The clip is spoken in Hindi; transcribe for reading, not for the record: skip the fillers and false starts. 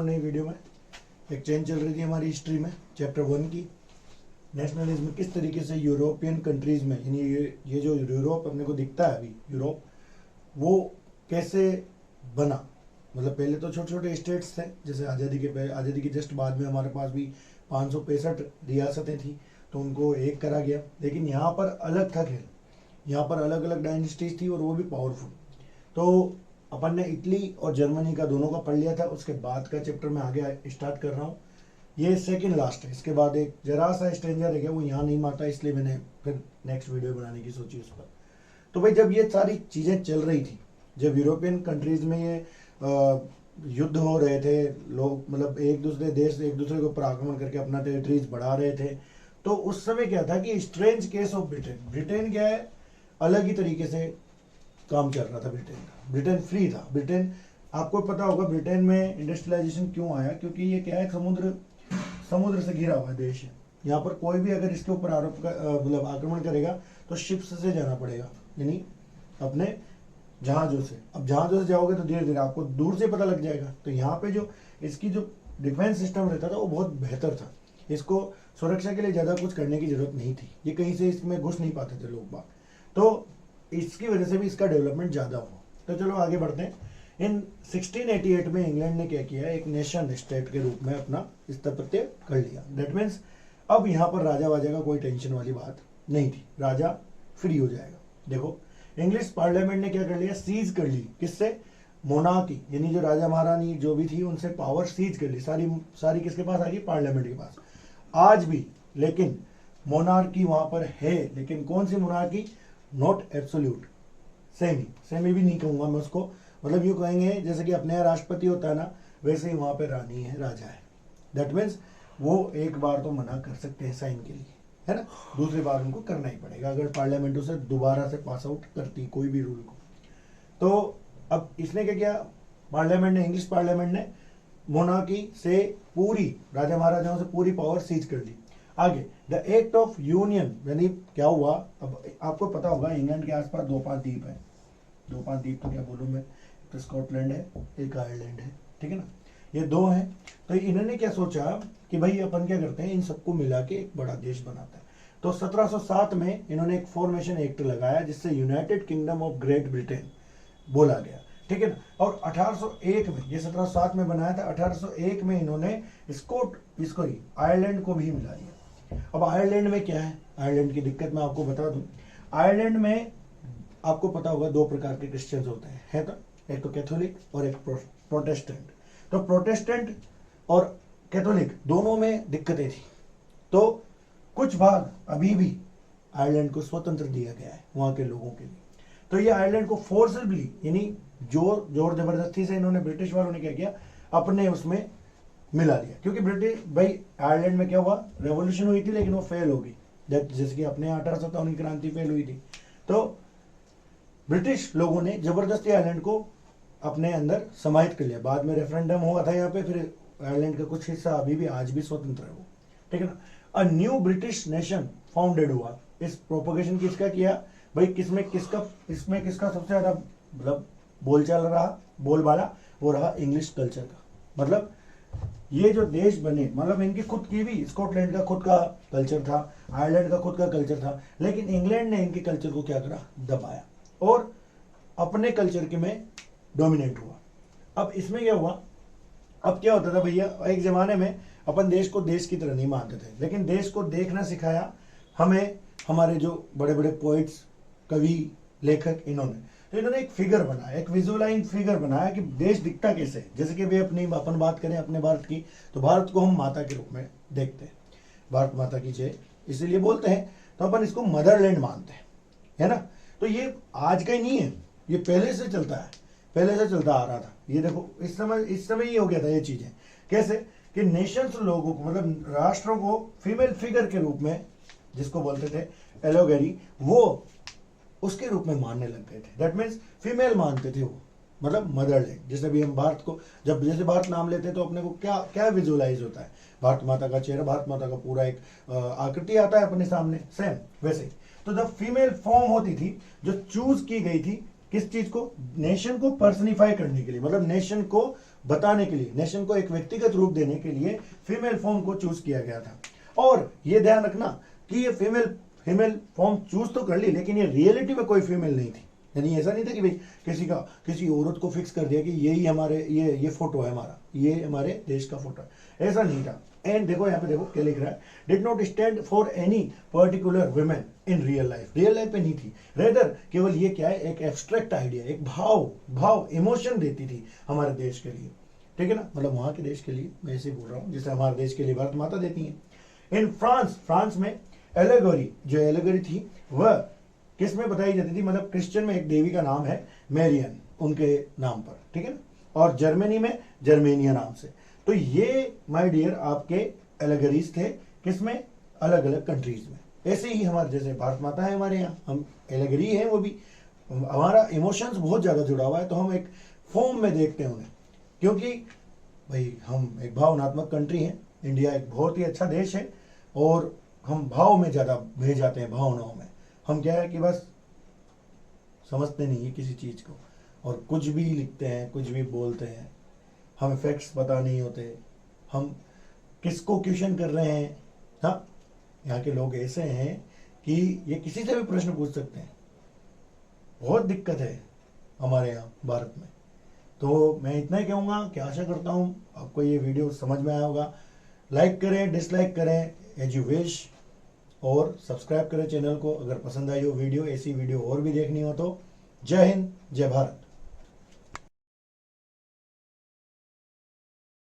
हूँ नई वीडियो में। एक चेन चल रही थी हमारी हिस्ट्री में, चैप्टर 1 की। नेशनलिज्म किस तरीके से यूरोपियन कंट्रीज में, यानी ये जो यूरोप अपने को दिखता है अभी, यूरोप वो कैसे बना। मतलब पहले तो छोटे छोटे स्टेट्स थे, जैसे आज़ादी के जस्ट बाद में हमारे पास भी 565 रियासतें थी, तो उनको एक करा गया। लेकिन यहाँ पर अलग था खेल, यहाँ पर अलग अलग डायनेस्टीज थी और वो भी पावरफुल। तो अपन ने इटली और जर्मनी का दोनों का पढ़ लिया था। उसके बाद का चैप्टर मैं आगे स्टार्ट कर रहा हूँ। ये सेकंड लास्ट है। इसके बाद एक जरा सा स्ट्रेंजर है, वो यहाँ नहीं मारता, इसलिए मैंने फिर नेक्स्ट वीडियो बनाने की सोची उस पर। तो भाई जब ये सारी चीज़ें चल रही थी, जब यूरोपियन कंट्रीज में ये युद्ध हो रहे थे, लोग मतलब एक दूसरे देश एक दूसरे के ऊपर आक्रमण करके अपना टेरिटरीज बढ़ा रहे थे, तो उस समय क्या था कि स्ट्रेंज केस ऑफ ब्रिटेन क्या है, अलग ही तरीके से काम चल रहा था ब्रिटेन का। ब्रिटेन फ्री था। ब्रिटेन, आपको पता होगा ब्रिटेन में इंडस्ट्रियलाइजेशन क्यों आया, क्योंकि ये क्या है, समुद्र से घिरा हुआ देश है। यहाँ पर कोई भी अगर इसके ऊपर मतलब आक्रमण करेगा तो शिप्स से जाना पड़ेगा, यानी अपने जहाजों से। अब जहाजों से जाओगे तो धीरे धीरे आपको दूर से पता लग जाएगा। तो यहाँ पे जो इसकी जो डिफेंस सिस्टम रहता था वो बहुत बेहतर था। इसको सुरक्षा के लिए ज़्यादा कुछ करने की जरूरत नहीं थी। ये कहीं से इसमें घुस नहीं पाते थे लोग बाग, तो इसकी वजह से भी इसका डेवलपमेंट ज़्यादा हुआ। तो चलो आगे बढ़ते हैं। इन 1688 में इंग्लैंड ने क्या किया, एक नेशन स्टेट के रूप में अपना स्थापत्य कर लिया। दैट मीन्स अब यहाँ पर राजा वाजा का कोई टेंशन वाली बात नहीं थी, राजा फ्री हो जाएगा। देखो इंग्लिश पार्लियामेंट ने क्या कर लिया, सीज कर ली। किससे? मोनार्की, यानी जो राजा महारानी जो भी थी उनसे पावर सीज कर ली। सारी किसके पास आ गई? पार्लियामेंट के पास। आज भी लेकिन मोनार्की वहां पर है, लेकिन कौन सी मोनार्की? नॉट एब्सोल्यूट, सेमी भी नहीं कहूंगा मैं उसको। मतलब यूँ कहेंगे जैसे कि अपने यहाँ राष्ट्रपति होता है ना, वैसे ही वहाँ पे रानी है, राजा है। दैट मीन्स वो एक बार तो मना कर सकते हैं साइन के लिए, है ना, दूसरी बार उनको करना ही पड़ेगा अगर पार्लियामेंट उसे दोबारा से पास आउट करती कोई भी रूल को। तो अब इसने क्या किया, पार्लियामेंट ने, इंग्लिश पार्लियामेंट ने मोनार्की से पूरी, राजा महाराजाओं से पूरी पावर सीज कर ली। आगे द एक्ट ऑफ यूनियन, यानी क्या हुआ, अब आपको पता होगा इंग्लैंड के आसपास 2-5 द्वीप है। 2-5 द्वीप तो क्या बोलूँ मैं, तो स्कॉटलैंड है, एक आयरलैंड है, ठीक है ना, ये 2 हैं। तो इन्होंने क्या सोचा कि भाई अपन क्या करते हैं, इन सबको मिला के एक बड़ा देश बनाता है। तो 1707 में इन्होंने एक फॉर्मेशन एक्ट लगाया जिससे United kingdom of great Britain बोला गया, ठीक है ना। और 1801 में, ये 1707 में बनाया था, 1801 में इन्होंने इसको ही आयरलैंड को भी मिला दिया। अब आयरलैंड में क्या है, आयरलैंड की दिक्कत मैं आपको बता दूं। आयरलैंड में आपको पता होगा 2 प्रकार के क्रिश्चियंस होते हैं, है तो, एक तो कैथोलिक और एक प्रोटेस्टेंट। तो प्रोटेस्टेंट और कैथोलिक दोनों में दिक्कतें थी। तो कुछ भाग अभी भी आयरलैंड को स्वतंत्र दिया गया है वहां के लोगों के लिए। तो ये आयरलैंड को फोर्सबली, यानी जोर जबरदस्ती से इन्होंने, ब्रिटिश वालों ने क्या किया, अपने उसमें मिला लिया। क्योंकि ब्रिटिश भाई, आयरलैंड में क्या हुआ, रेवोल्यूशन हुई थी लेकिन वो फेल हो गई, जैसे कि अपने 1857 की क्रांति फेल हुई थी। तो ब्रिटिश लोगों ने जबरदस्ती आयरलैंड को अपने अंदर समाहित कर लिया। बाद में रेफरेंडम हुआ था यहाँ पे, फिर आयरलैंड का कुछ हिस्सा अभी भी आज भी स्वतंत्र है वो, ठीक है ना। A new British nation founded हुआ। इस प्रोपोगेशन किसका किया भाई, इसमें किसका सबसे ज्यादा मतलब बोलबाला वो रहा इंग्लिश कल्चर का। मतलब ये जो देश बने, मतलब इनकी खुद की भी, स्कॉटलैंड का खुद का कल्चर था, आयरलैंड का खुद का कल्चर था, लेकिन इंग्लैंड ने इनके कल्चर को क्या करा, दबाया और अपने कल्चर के में डोमिनेट हुआ। अब इसमें क्या हुआ, अब क्या होता था भैया, एक जमाने में अपन देश को देश की तरह नहीं मानते थे, लेकिन देश को देखना सिखाया हमें हमारे जो बड़े बड़े पोइट्स, कवि, लेखक, इन्होंने एक फिगर बनाया, एक विजुअलाइन फिगर बनाया कि देश दिखता कैसे है। जैसे कि भाई अपन बात करें अपने भारत की, तो भारत को हम माता के रूप में देखते हैं, भारत माता की जय इसीलिए बोलते हैं, तो अपन इसको मदरलैंड मानते हैं, है ना। तो ये आज का ही नहीं है, ये पहले से चलता है, पहले से चलता आ रहा था। ये देखो इस समय ये हो गया था ये चीजें, कैसे कि नेशंस लोगों को, मतलब राष्ट्रों को फीमेल फिगर के रूप में, जिसको बोलते थे एलोगेरी, वो उसके रूप में मानने लग गए थे। दैट मीन्स फीमेल मानते थे वो, मतलब मदरलैंड। जैसे भी हम भारत को, जब जैसे भारत नाम लेते हैं तो अपने को क्या क्या विजुअलाइज होता है, भारत माता का चेहरा, भारत माता का पूरा एक आकृति आता है अपने सामने, सेम वैसे। तो जब फीमेल फॉर्म होती थी, जो चूज की गई थी किस चीज को, नेशन को पर्सनिफाई करने के लिए, मतलब नेशन को बताने के लिए, नेशन को एक व्यक्तिगत रूप देने के लिए फीमेल फॉर्म को चूज किया गया था। और ये ध्यान रखना कि ये फीमेल फॉर्म चूज तो कर ली, लेकिन ये रियलिटी में कोई फीमेल नहीं थी। यानी ऐसा नहीं था कि भाई किसी औरत को फिक्स कर दिया कि यही हमारे ये फोटो है हमारा, ये हमारे देश का फोटो है, ऐसा नहीं था। एंड देखो यहाँ पे, देखो क्या लिख रहा है, did not stand for any particular women in real life पे नहीं थी, रेदर केवल ये क्या है, एक एब्स्ट्रैक्ट आइडिया, एक भाव इमोशन देती थी हमारे देश के लिए, ठीक है ना, मतलब वहां के देश के लिए मैं ऐसे बोल रहा हूँ जैसे हमारे देश के लिए भारत माता देती है। इन फ्रांस में एलेगोरी थी वह किस में बताई जाती थी, मतलब क्रिश्चियन में एक देवी का नाम है मैरियन, उनके नाम पर, ठीक है ना, और जर्मनी में जर्मेनिया नाम से। तो ये माय डियर आपके एलेगरीज थे, किसमें, अलग अलग कंट्रीज में। ऐसे ही हमारे जैसे भारत माता है हमारे यहाँ, हम एलेगरी हैं, वो भी हमारा इमोशंस बहुत ज्यादा जुड़ा हुआ है, तो हम एक फॉर्म में देखते हैं उन्हें, क्योंकि भाई हम एक भावनात्मक कंट्री हैं, इंडिया एक बहुत ही अच्छा देश है, और हम भाव में ज्यादा बह जाते हैं, भावनाओं में। हम क्या है कि बस समझते नहीं है किसी चीज को, और कुछ भी लिखते हैं, कुछ भी बोलते हैं, हमें फैक्ट्स पता नहीं होते, हम किसको क्वेश्चन कर रहे हैं। हाँ, यहाँ के लोग ऐसे हैं कि ये किसी से भी प्रश्न पूछ सकते हैं, बहुत दिक्कत है हमारे यहाँ भारत में। तो मैं इतना ही कहूँगा कि आशा करता हूँ आपको ये वीडियो समझ में आया होगा। लाइक करें, डिसलाइक करें, एज यू विश, और सब्सक्राइब करें चैनल को अगर पसंद आई हो वीडियो। ऐसी वीडियो और भी देखनी हो तो। जय हिंद, जय भारत।